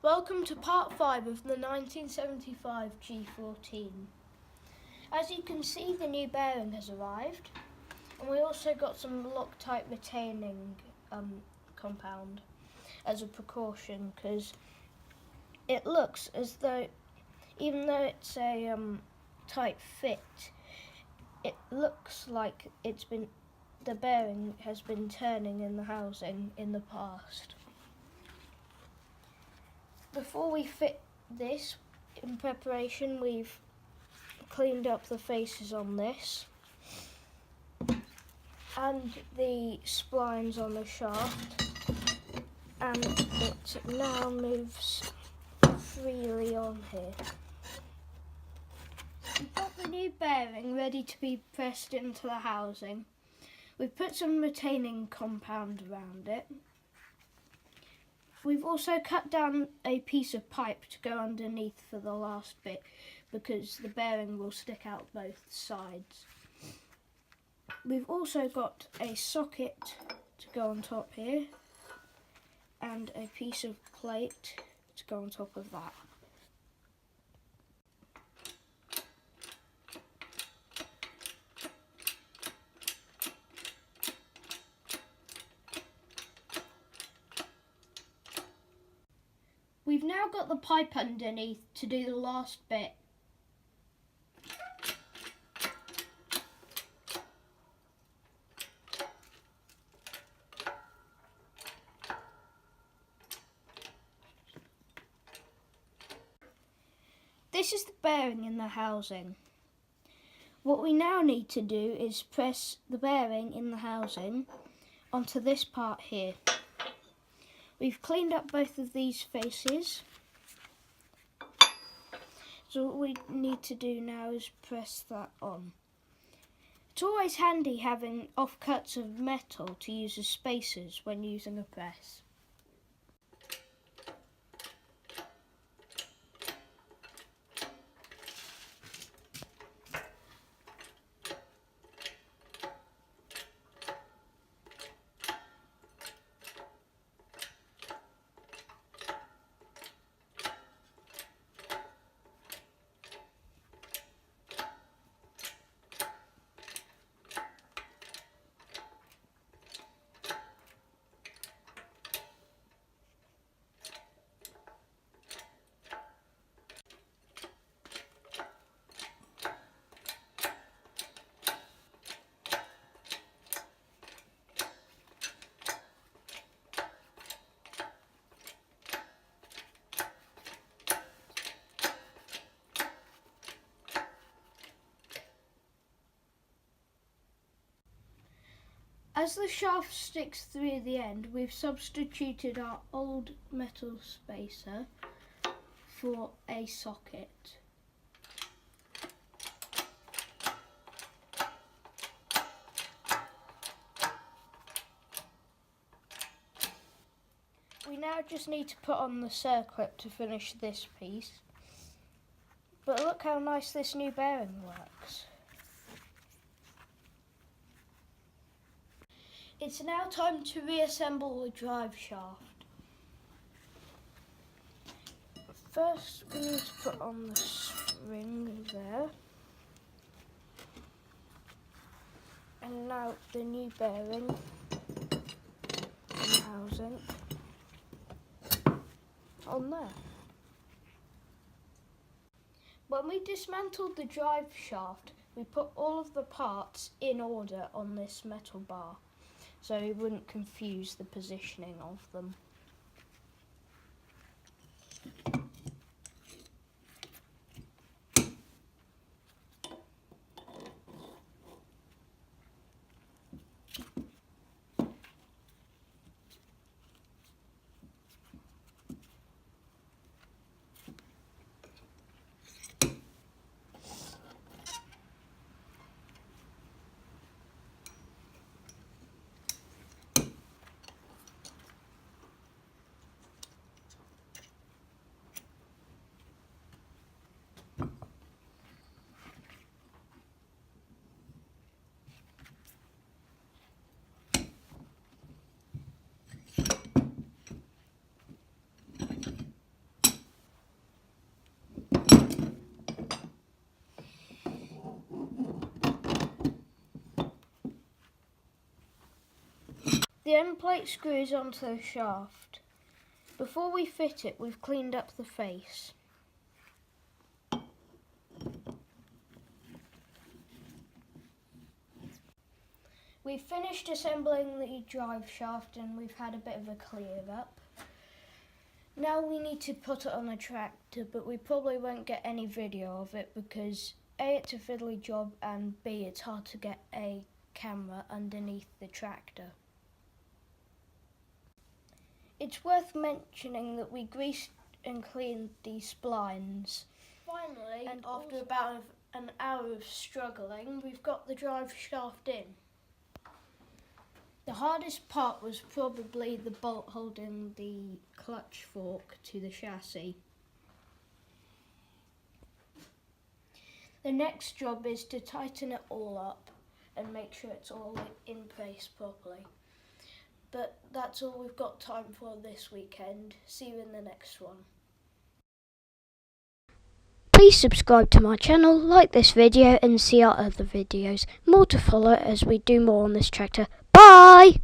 Welcome to part 5 of the 1975 G14. As you can see, the new bearing has arrived, and we also got some Loctite retaining compound as a precaution, because it looks as though, even though it's a tight fit, it looks like the bearing has been turning in the housing in the past. Before we fit this, in preparation, we've cleaned up the faces on this and the splines on the shaft, and it now moves freely on here. We've got the new bearing ready to be pressed into the housing. We've put some retaining compound around it. We've also cut down a piece of pipe to go underneath for the last bit, because the bearing will stick out both sides. We've also got a socket to go on top here and a piece of plate to go on top of that. We've now got the pipe underneath to do the last bit. This is the bearing in the housing. What we now need to do is press the bearing in the housing onto this part here. We've cleaned up both of these faces, so what we need to do now is press that on. It's always handy having offcuts of metal to use as spacers when using a press. As the shaft sticks through the end, we've substituted our old metal spacer for a socket. We now just need to put on the circlip to finish this piece. But look how nice this new bearing works. It's now time to reassemble the drive shaft. First, we need to put on the spring there. And now the new bearing and housing on there. When we dismantled the drive shaft, we put all of the parts in order on this metal bar, so we wouldn't confuse the positioning of them. The end plate screws onto the shaft. Before we fit it, we've cleaned up the face. We've finished assembling the drive shaft and we've had a bit of a clear up. Now we need to put it on the tractor, but we probably won't get any video of it because A, it's a fiddly job, and B, it's hard to get a camera underneath the tractor. It's worth mentioning that we greased and cleaned these splines. Finally, and after about an hour of struggling, we've got the drive shaft in. The hardest part was probably the bolt holding the clutch fork to the chassis. The next job is to tighten it all up and make sure it's all in place properly. But that's all we've got time for this weekend. See you in the next one. Please subscribe to my channel, like this video and see our other videos. More to follow as we do more on this tractor. Bye!